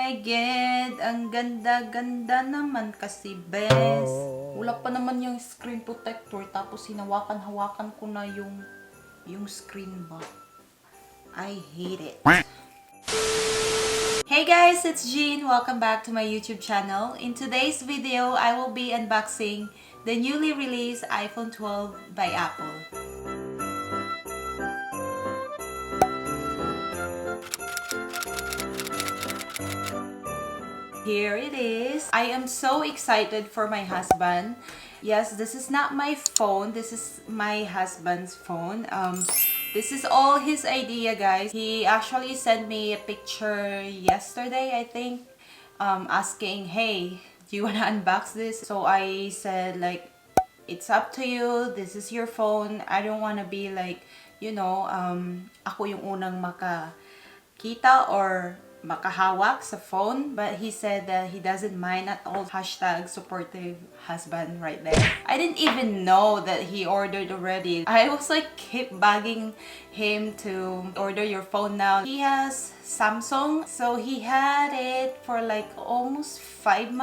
my God! Ang ganda-ganda naman kasi, bes. Wala pa naman yung screen protector, tapos hinawakan-hawakan ko na yung screen ba. I hate it. Hey guys, it's Jean. Welcome back to my YouTube channel. In today's video, I will be unboxing the newly released iPhone 12 by Apple. Here it is. I am so excited for my husband. Yes, this is not my phone. This is my husband's phone. This is all his idea, guys. He actually sent me a picture yesterday, I think, asking, hey, do you want to unbox this? So I said, like, it's up to you. This is your phone. I don't want to be like, you know, ako yung unang makakita or makahawak sa phone, but he said that he doesn't mind at all. Hashtag supportive husband right there. I didn't even know that he ordered already. I was like keep bugging him to order your phone now. He has Samsung, so he had it for like almost 5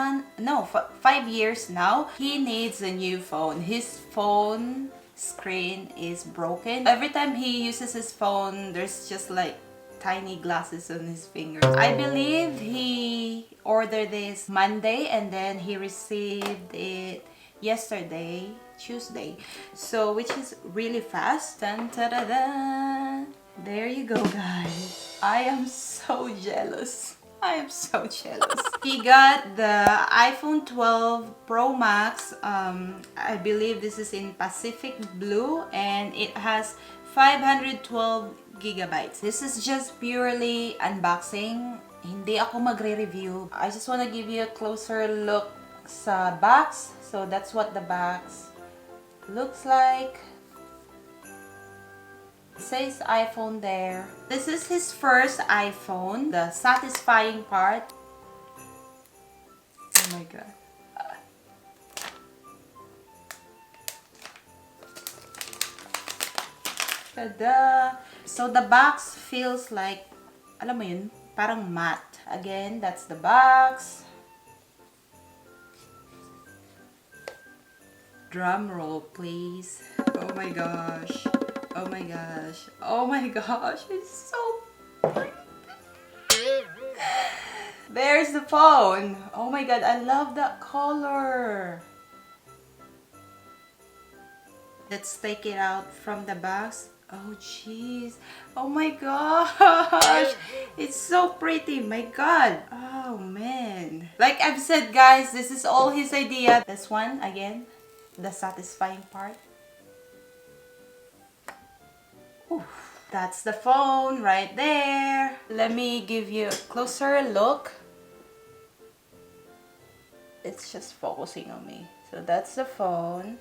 years now. He needs a new phone. His phone screen is broken. Every time he uses his phone, there's just like tiny glasses on his fingers. I believe he ordered this Monday and then he received it yesterday, Tuesday. So, which is really fast. Dun, da, da, da. There you go, guys. I am so jealous. I am so jealous. He got the iPhone 12 Pro Max. I believe this is in Pacific Blue and it has 512 gigabytes. This is just purely unboxing. Hindi ako magre-review. I just want to give you a closer look sa box. So that's what the box looks like. It says iPhone there. This is his first iPhone. The satisfying part. Oh my god. Tada! So the box feels like, alam mo yun, parang matte. Again, that's the box. Drum roll, please. Oh my gosh. Oh my gosh. Oh my gosh. It's so pretty. There's the phone. Oh my god, I love that color. Let's take it out from the box. Oh jeez. Oh my gosh. It's so pretty. My god. Oh man. Like I've said, guys, this is all his idea. This one, again, the satisfying part. Oof. That's the phone right there. Let me give you a closer look. It's just focusing on me. So that's the phone.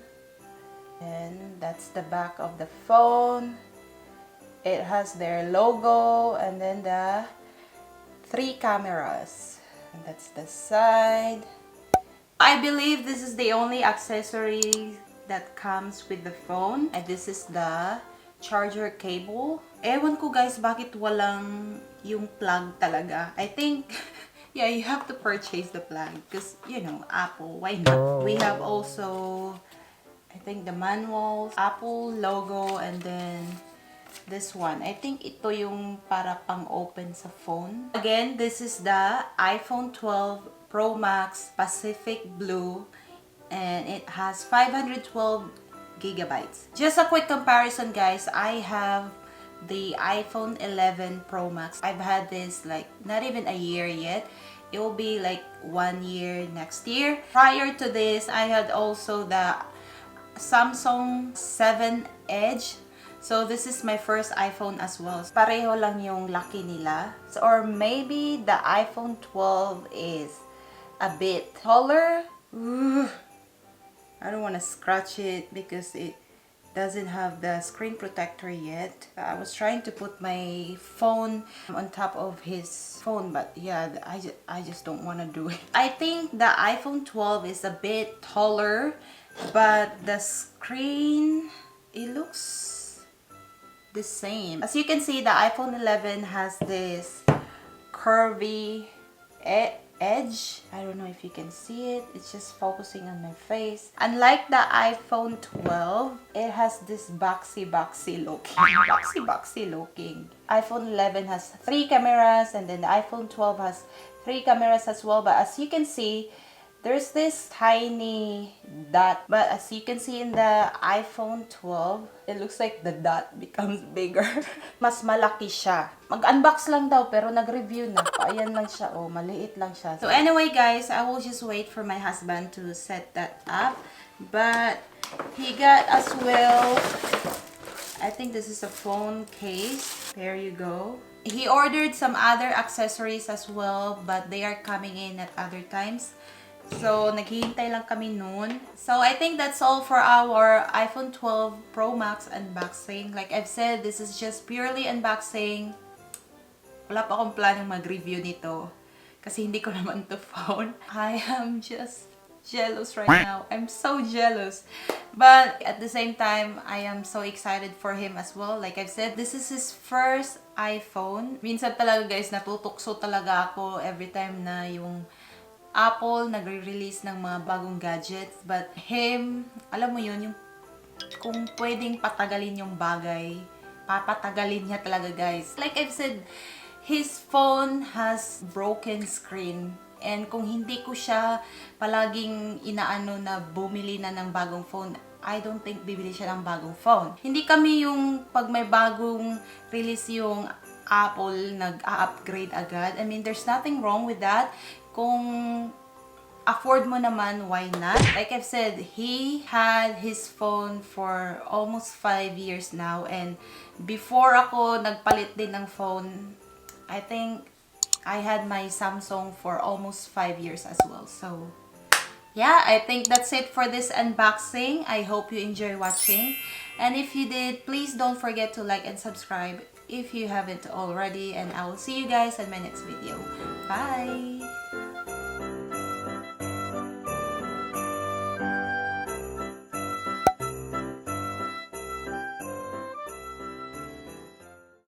And that's the back of the phone. It has their logo and then the 3 cameras. And that's the side. I believe this is the only accessory that comes with the phone. And this is the charger cable. Ewan ko guys, bakit walang yung plug talaga. I think, yeah, you have to purchase the plug. Because, you know, Apple, why not? We have also, I think, the manual, Apple logo, and then this one. I think ito yung para pang open sa phone. Again, this is the iPhone 12 Pro Max Pacific Blue and it has 512 gigabytes. Just a quick comparison, guys. I have the iPhone 11 Pro Max. I've had this like not even a year yet. It will be like 1 year next year. Prior to this, I had also the Samsung 7 Edge. So this is my first iPhone as well. Pareho lang yung laki nila. So, or maybe the iPhone 12 is a bit taller. I don't want to scratch it because it doesn't have the screen protector yet. I was trying to put my phone on top of his phone, but yeah, I just don't want to do it. I think the iPhone 12 is a bit taller, but the screen, it looks the same. As you can see, the iPhone 11 has this curvy edge. I don't know if you can see it. It's just focusing on my face. Unlike the iPhone 12, it has this boxy looking. Boxy looking. iPhone 11 has 3 cameras, and then the iPhone 12 has 3 cameras as well. But as you can see, there's this tiny dot. But as you can see in the iPhone 12, it looks like the dot becomes bigger. Mas malaki siya. Mag-unbox lang daw, pero nag-review na. Ayan lang siya. Oh, maliit lang siya. So anyway guys, I will just wait for my husband to set that up. But he got as well, I think this is a phone case. There you go. He ordered some other accessories as well, but they are coming in at other times. So, naghihintay lang kami noon. So, I think that's all for our iPhone 12 Pro Max unboxing. Like I've said, this is just purely unboxing. Wala pa akong planong mag-review nito. Kasi hindi ko naman to phone. I am just jealous right now. I'm so jealous. But at the same time, I am so excited for him as well. Like I've said, this is his first iPhone. Minsan talaga guys, natutukso talaga ako every time na yung Apple nagre-release ng mga bagong gadgets. But him, alam mo yun, yung kung pwedeng patagalin yung bagay, papatagalin niya talaga guys. Like I've said, his phone has broken screen. And kung hindi ko siya palaging inaano na bumili na ng bagong phone, I don't think bibili siya ng bagong phone. Hindi kami yung pag may bagong release yung Apple, nag-upgrade agad. I mean, there's nothing wrong with that. Kung afford mo naman, why not? Like I've said, he had his phone for almost 5 years now. And before ako nagpalit din ng phone, I think I had my Samsung for almost 5 years as well. So, yeah, I think that's it for this unboxing. I hope you enjoy watching. And if you did, please don't forget to like and subscribe if you haven't already. And I will see you guys in my next video. Bye!